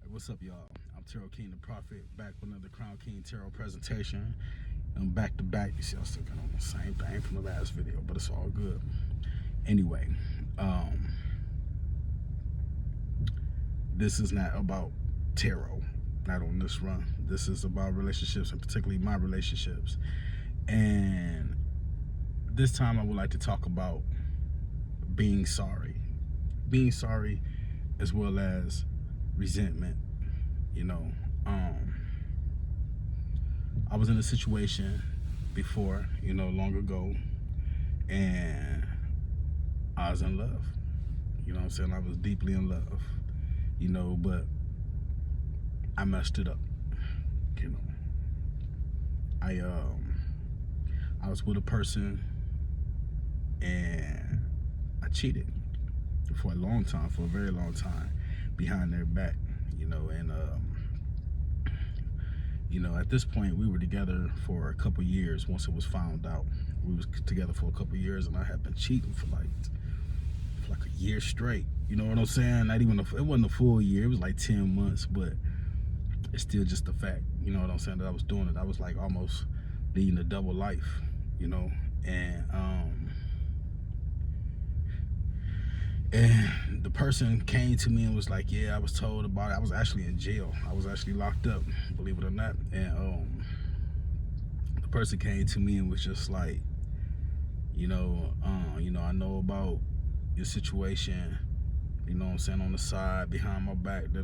What's up, y'all? I'm Tarot King the Prophet, back with another Crown King Tarot presentation. I'm back to back. You see, I'm still kind of on the same thing from the last video, but it's all good. Anyway, this is not about tarot, not on this run. This is about relationships, and particularly my relationships. And this time I would like to talk about being sorry. Being sorry as well as resentment. You know, I was in a situation before, long ago, and I was in love. You know what I'm saying? I was deeply in love, but I messed it up. I was with a person and I cheated for a long time, for a very long time, behind their back, and at this point we were together for a couple years. Once it was found out, we was together for a couple years, and I had been cheating for like a year straight. You know what I'm saying? Not even it wasn't a full year. It was like 10 months, but it's still just a fact. You know what I'm saying? That I was doing it. I was like almost leading a double life, and the person came to me and was like, yeah, I was told about it. I was actually in jail. I was actually locked up, believe it or not. And the person came to me and was just like, I know about your situation, you know what I'm saying, on the side, behind my back, but,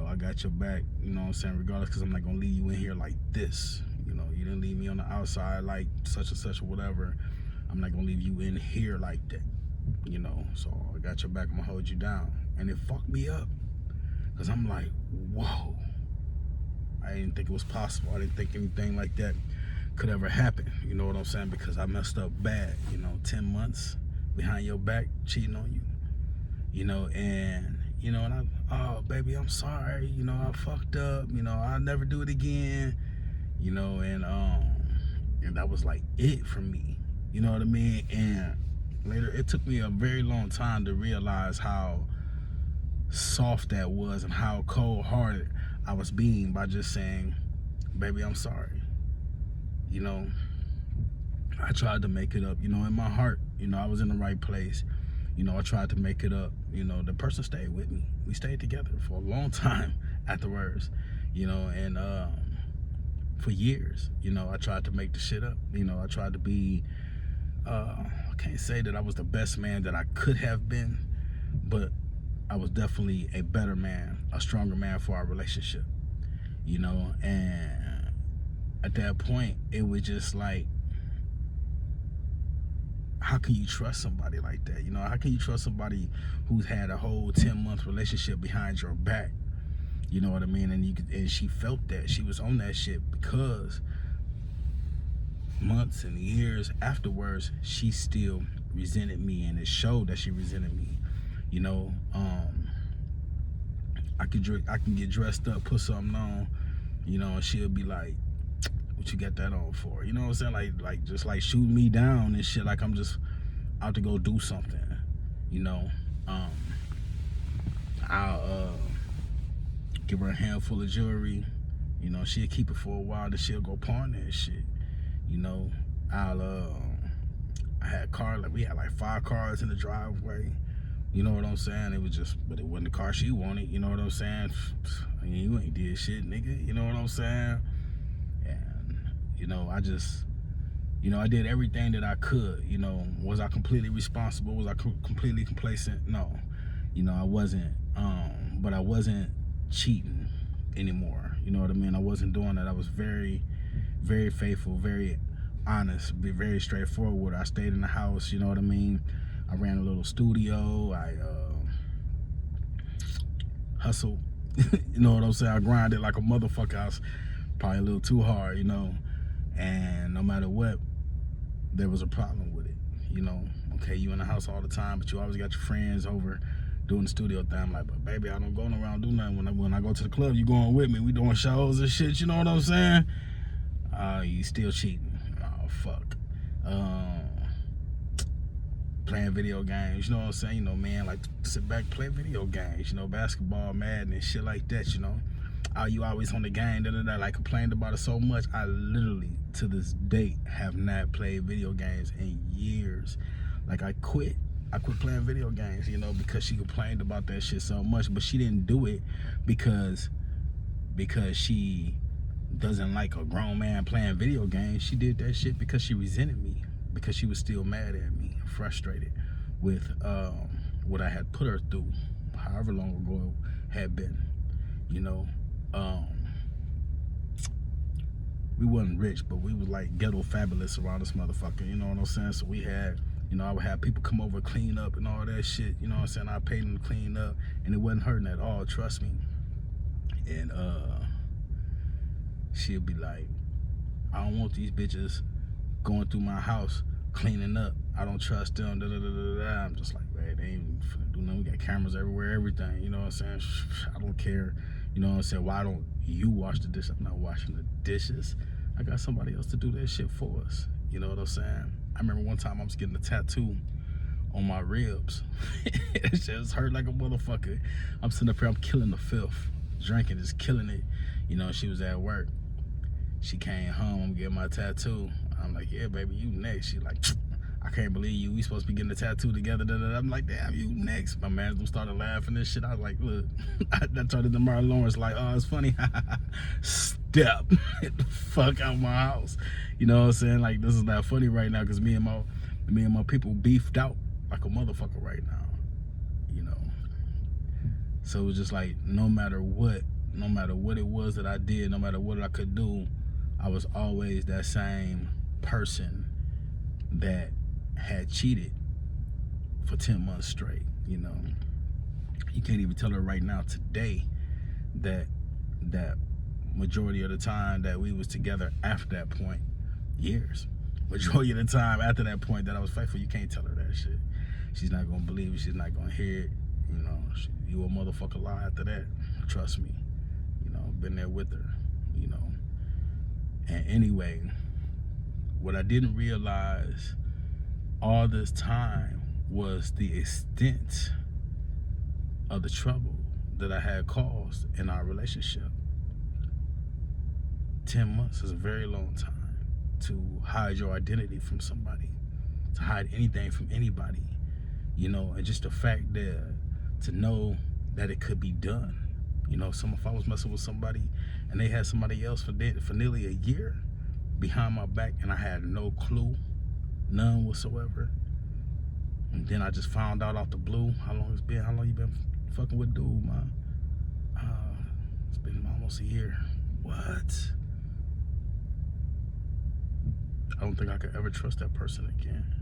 I got your back, you know what I'm saying, regardless, because I'm not going to leave you in here like this. You didn't leave me on the outside like such and such or whatever. I'm not going to leave you in here like that. So I got your back, I'm gonna hold you down. And it fucked me up, because I'm like, whoa, I didn't think it was possible. I didn't think anything like that could ever happen, you know what I'm saying, because I messed up bad. 10 months behind your back, cheating on you, and oh baby, I'm sorry, I fucked up, I'll never do it again, and that was like it for me, you know what I mean. And later, it took me a very long time to realize how soft that was and how cold-hearted I was being by just saying, baby, I'm sorry. I tried to make it up, in my heart, I was in the right place. I tried to make it up. The person stayed with me. We stayed together for a long time afterwards, and for years, I tried to make the shit up. I tried to be, I can't say that I was the best man that I could have been, but I was definitely a better man, a stronger man for our relationship, and at that point, it was just like, how can you trust somebody like that? How can you trust somebody who's had a whole 10-month relationship behind your back? You know what I mean? And she felt that. She was on that shit, because months and years afterwards, she still resented me, and it showed that she resented me. I can get dressed up, put something on, and she'll be like, what you got that on for? You know what I'm saying? Like just like shooting me down and shit, like I'm just out to go do something. I'll give her a handful of jewelry, she'll keep it for a while, then she'll go pawn that shit. I had cars, like we had like 5 cars in the driveway. You know what I'm saying? It was just, but it wasn't the car she wanted. You know what I'm saying? I mean, you ain't did shit, nigga. You know what I'm saying? And I just, I did everything that I could. Was I completely responsible? Was I completely complacent? No. I wasn't. But I wasn't cheating anymore. You know what I mean? I wasn't doing that. I was very, very faithful, very honest, be very straightforward. I stayed in the house, you know what I mean? I ran a little studio. I hustled. You know what I'm saying? I grinded like a motherfucker. I was probably a little too hard, and no matter what, there was a problem with it. Okay, you in the house all the time, but you always got your friends over doing the studio thing. I'm like, but baby, I don't go around do nothing. When I go to the club, you going with me. We doing shows and shit, you know what I'm saying? You still cheating. Oh, fuck. playing video games, you know what I'm saying? You know, man, like sit back, play video games, you know, basketball, Madden, and shit like that, you know. Are you always on the game, like complained about it so much. I literally, to this date, have not played video games in years. Like, I quit playing video games, you know, because she complained about that shit so much. But she didn't do it because she doesn't like a grown man playing video games. She did that shit because she resented me, because she was still mad at me, frustrated with what I had put her through, however long ago it had been, you know. We wasn't rich, but we was like ghetto fabulous around this motherfucker, you know what I'm saying? So we had, you know, I would have people come over, clean up and all that shit, you know what I'm saying? I paid them to clean up, and it wasn't hurting at all, trust me. And she'll be like, I don't want these bitches going through my house cleaning up. I don't trust them. I'm just like, man, they ain't finna do nothing. We got cameras everywhere, everything. You know what I'm saying? I don't care. You know what I'm saying? Why don't you wash the dishes? I'm not washing the dishes. I got somebody else to do that shit for us. You know what I'm saying? I remember one time I was getting a tattoo on my ribs. It just hurt like a motherfucker. I'm sitting up here, I'm killing the filth, drinking, just killing it. You know, she was at work. She came home, get my tattoo. I'm like, yeah, baby, you next. She like, I can't believe you. We supposed to be getting a tattoo together. I'm like, damn, you next. My man started laughing and shit. I was like, look, I turned into Martin Lawrence, like, oh, it's funny. Step the fuck out my house. You know what I'm saying? Like, this is not funny right now because me and my people beefed out like a motherfucker right now. You know. So it was just like, no matter what it was that I did, no matter what I could do, I was always that same person that had cheated for 10 months straight, you know. You can't even tell her right now today that majority of the time that we was together after that point, years. Majority of the time after that point that I was faithful, you can't tell her that shit. She's not gonna believe it, she's not gonna hear it, you know. You a motherfucker lie after that, trust me. You know, been there with her, you know. And anyway, what I didn't realize all this time was the extent of the trouble that I had caused in our relationship. 10 months is a very long time to hide your identity from somebody, to hide anything from anybody, you know, and just the fact that to know that it could be done. You know, if I was messing with somebody and they had somebody else for nearly a year behind my back and I had no clue, none whatsoever, and then I just found out off the blue how long you been fucking with dude, man? It's been almost a year. What? I don't think I could ever trust that person again.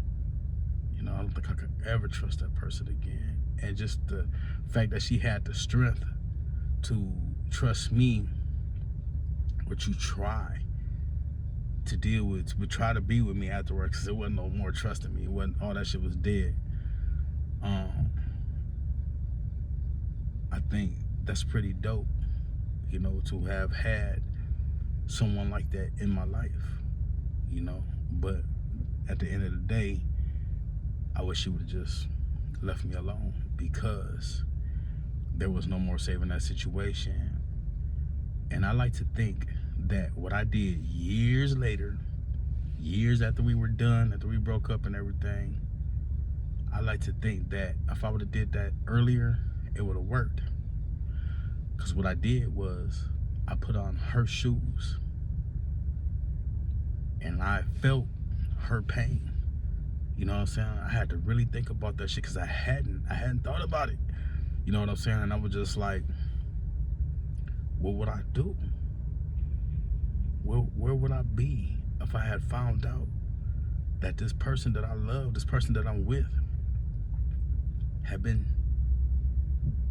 You know, I don't think I could ever trust that person again. And just the fact that she had the strength to trust me, but you try to deal with, but try to be with me afterwards, because there wasn't no more trust in me. It wasn't, all that shit was dead. I think that's pretty dope, you know, to have had someone like that in my life, you know. But at the end of the day, I wish she would have just left me alone, because there was no more saving that situation. And I like to think that what I did years later, years after we were done, after we broke up and everything, I like to think that if I would have did that earlier, it would have worked. Because what I did was I put on her shoes and I felt her pain. You know what I'm saying? I had to really think about that shit, because I hadn't thought about it. You know what I'm saying? And I was just like, what would I do? Where would I be if I had found out that this person that I love, this person that I'm with, had been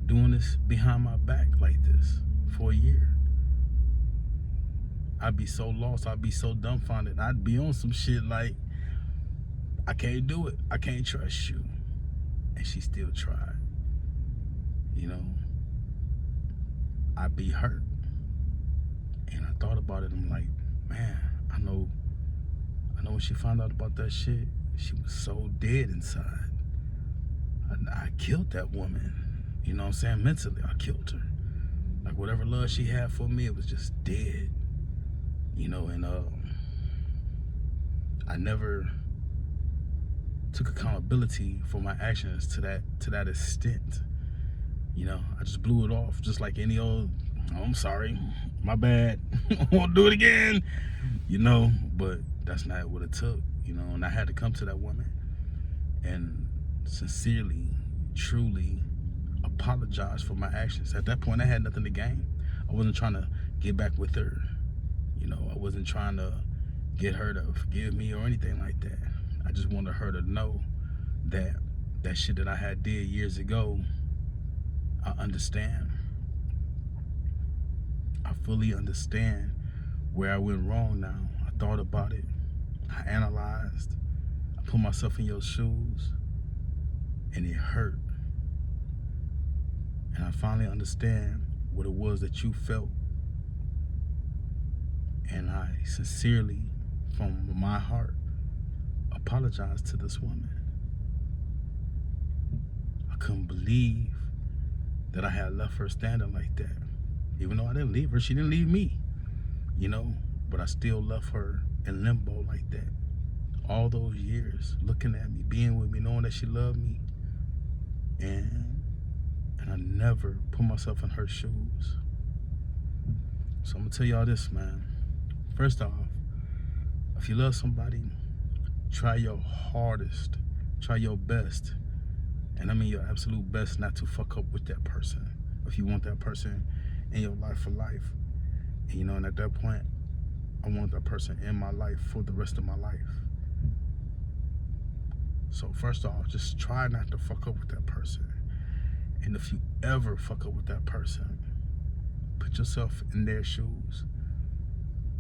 doing this behind my back like this for a year? I'd be so lost. I'd be so dumbfounded. I'd be on some shit like, I can't do it. I can't trust you. And she still tried. You know, I'd be hurt. And I thought about it. I'm like, man, I know when she found out about that shit, she was so dead inside. I killed that woman. You know what I'm saying? Mentally, I killed her. Like whatever love she had for me, it was just dead. You know, and I never took accountability for my actions to that extent. You know, I just blew it off, just like any old, oh, I'm sorry, my bad, won't do it again. You know, but that's not what it took. You know, and I had to come to that woman and sincerely, truly apologize for my actions. At that point, I had nothing to gain. I wasn't trying to get back with her. You know, I wasn't trying to get her to forgive me or anything like that. I just wanted her to know that that shit that I had did years ago, I understand. I fully understand where I went wrong now. I thought about it. I analyzed. I put myself in your shoes, and it hurt. And I finally understand what it was that you felt. And I sincerely, from my heart, apologize to this woman. I couldn't believe that I had left her standing like that. Even though I didn't leave her, she didn't leave me, you know, but I still left her in limbo like that. All those years, looking at me, being with me, knowing that she loved me. And I never put myself in her shoes. So I'm gonna tell y'all this, man. First off, if you love somebody, try your hardest, try your best, and I mean your absolute best not to fuck up with that person. If you want that person in your life for life. And you know, and at that point, I want that person in my life for the rest of my life. So first off, just try not to fuck up with that person. And if you ever fuck up with that person, put yourself in their shoes.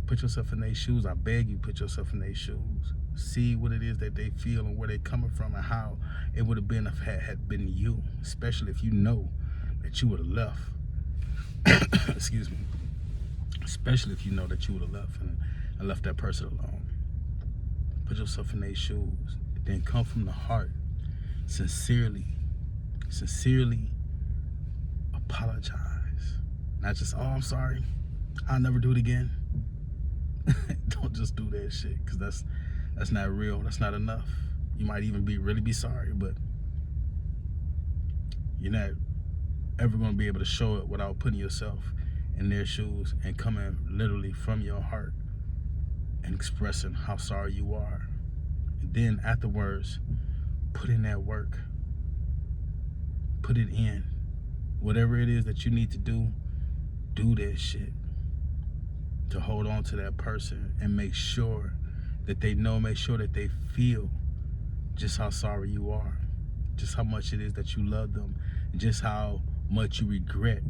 Put yourself in their shoes. I beg you, put yourself in their shoes. See what it is that they feel and where they're coming from and how it would have been if it had been you, especially if you know that you would have left. Excuse me. Especially if you know that you would have left and left that person alone. Put yourself in their shoes. Then come from the heart. Sincerely apologize. Not just, oh, I'm sorry, I'll never do it again. Don't just do that shit, because that's not real. That's not enough. You might even really be sorry, but you're not ever going to be able to show it without putting yourself in their shoes and coming literally from your heart and expressing how sorry you are. And then afterwards, put in that work. Put it in. Whatever it is that you need to do that shit to hold on to that person and make sure that they know, make sure that they feel just how sorry you are, just how much it is that you love them, and just how much you regret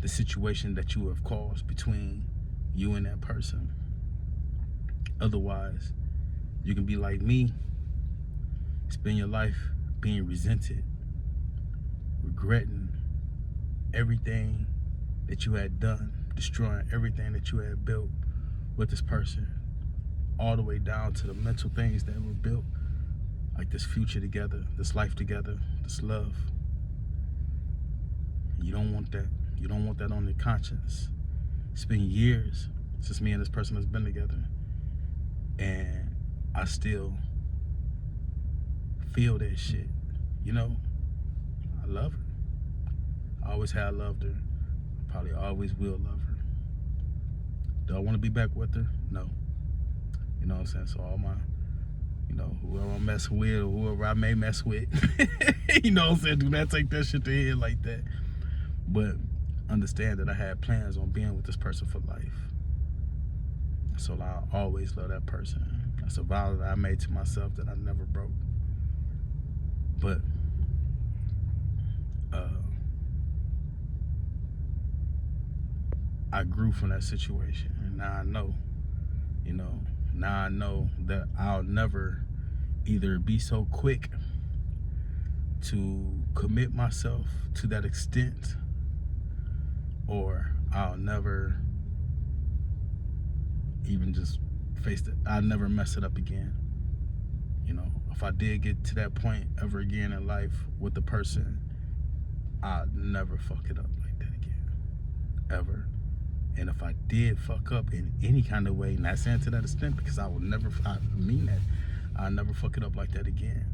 the situation that you have caused between you and that person. Otherwise, you can be like me, spend your life being resented, regretting everything that you had done, destroying everything that you had built with this person, all the way down to the mental things that were built, like this future together, this life together, this love. You don't want that. You don't want that on your conscience. It's been years since me and this person has been together, and I still feel that shit. You know, I love her. I always have loved her. Probably always will love her. Do I want to be back with her? No. You know what I'm saying? So all my, you know, whoever I'm messing with or whoever I may mess with, you know what I'm saying? Do not take that shit to head like that. But understand that I had plans on being with this person for life. So I always love that person. That's a vow that I made to myself that I never broke. But I grew from that situation, and now I know, you know, now I know that I'll never either be so quick to commit myself to that extent, or I'll never even just face it. I'll never mess it up again. You know, if I did get to that point ever again in life with the person, I'll never fuck it up like that again, ever. And if I did fuck up in any kind of way, not saying to that extent, because I mean that, I'll never fuck it up like that again.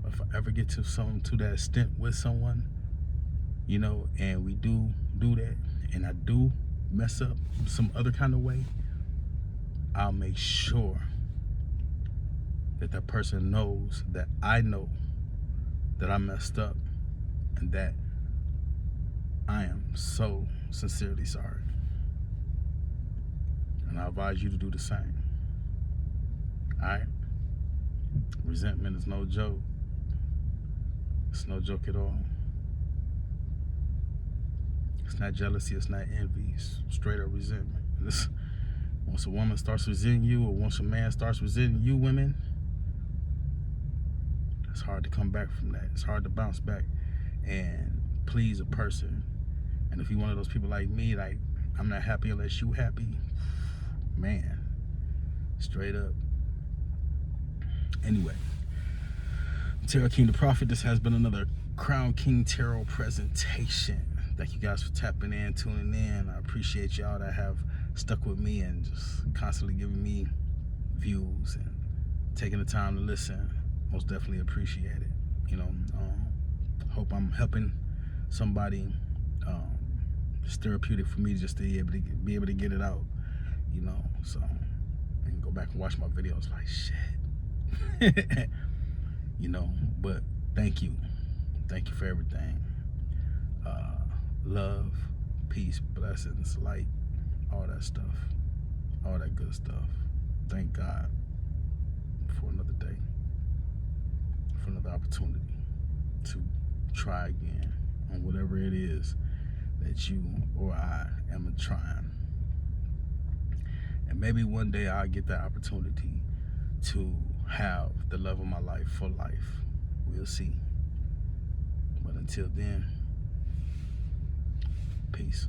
But if I ever get to that extent with someone, you know, and we do that, and I do mess up some other kind of way, I'll make sure that that person knows that I know that I messed up and that I am so sincerely sorry. And I advise you to do the same. Alright? Resentment is no joke. It's no joke at all. It's not jealousy, it's not envy, it's straight up resentment. Once a woman starts resenting you, or once a man starts resenting you, women, it's hard to come back from that. It's hard to bounce back and please a person. And if you're one of those people like me, like, I'm not happy unless you happy, man, straight up. Anyway, Tarot King the Prophet, this has been another Crown King Tarot presentation. Thank you guys for tapping in, tuning in. I appreciate y'all that have stuck with me and just constantly giving me views and taking the time to listen. Most definitely appreciate it. You know, hope I'm helping somebody. It's therapeutic for me just to be able to get it out, you know. So, and go back and watch my videos like shit. You know, but thank you for everything. Love, peace, blessings, light, all that stuff, all that good stuff. Thank God for another day, for another opportunity to try again on whatever it is that you or I am trying. And maybe one day I'll get that opportunity to have the love of my life for life. We'll see. But until then, peace.